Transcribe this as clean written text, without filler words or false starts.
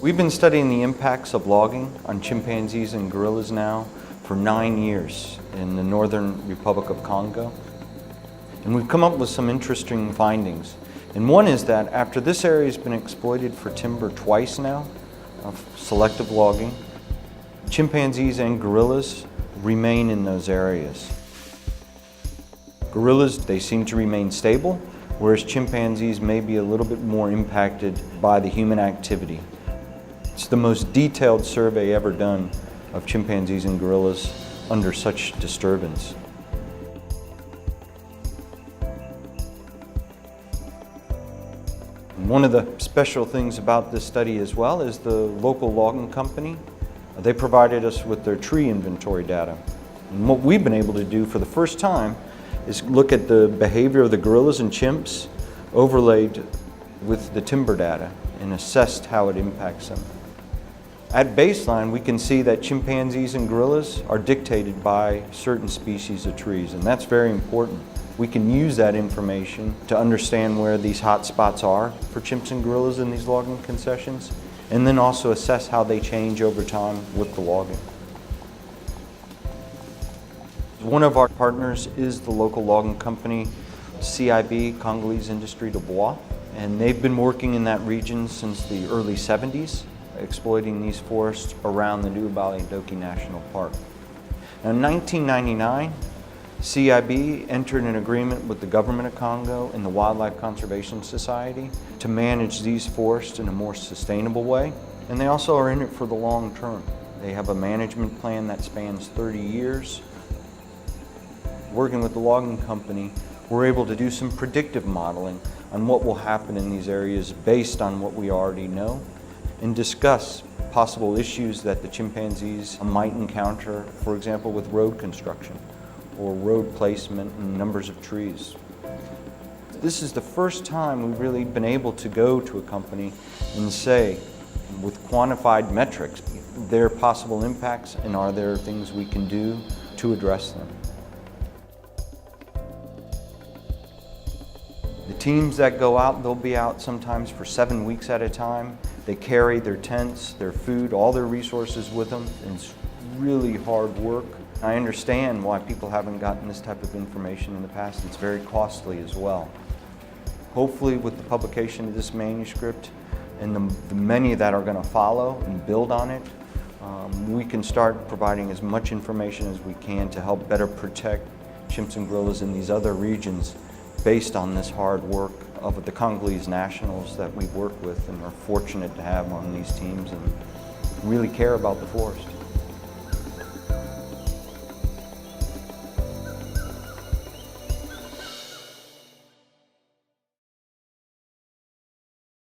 We've been studying the impacts of logging on chimpanzees and gorillas now for 9 years in the Northern Republic of Congo. And we've come up with some interesting findings. And one is that after this area has been exploited for timber twice now, of selective logging, chimpanzees and gorillas remain in those areas. Gorillas, they seem to remain stable, whereas chimpanzees may be a little bit more impacted by the human activity. It's the most detailed survey ever done of chimpanzees and gorillas under such disturbance. One of the special things about this study as well is the local logging company. They provided us with their tree inventory data. And what we've been able to do for the first time is look at the behavior of the gorillas and chimps overlaid with the timber data and assessed how it impacts them. At baseline, we can see that chimpanzees and gorillas are dictated by certain species of trees, and that's very important. We can use that information to understand where these hot spots are for chimps and gorillas in these logging concessions, and then also assess how they change over time with the logging. One of our partners is the local logging company, CIB, Congolese Industrie de Bois, and they've been working in that region since the early 70s, exploiting these forests around the Doki National Park. Now, in 1999, CIB entered an agreement with the government of Congo and the Wildlife Conservation Society to manage these forests in a more sustainable way, and they also are in it for the long term. They have a management plan that spans 30 years. Working with the logging company, we're able to do some predictive modeling on what will happen in these areas based on what we already know, and discuss possible issues that the chimpanzees might encounter, for example, with road construction or road placement and numbers of trees. This is the first time we've really been able to go to a company and say, with quantified metrics, their possible impacts and are there things we can do to address them. The teams that go out, they'll be out sometimes for 7 weeks at a time. They carry their tents, their food, all their resources with them, and it's really hard work. I understand why people haven't gotten this type of information in the past. It's very costly as well. Hopefully with the publication of this manuscript and the many that are going to follow and build on it, we can start providing as much information as we can to help better protect chimps and gorillas in these other regions based on this hard work of the Congolese nationals that we work with and are fortunate to have on these teams and really care about the forest.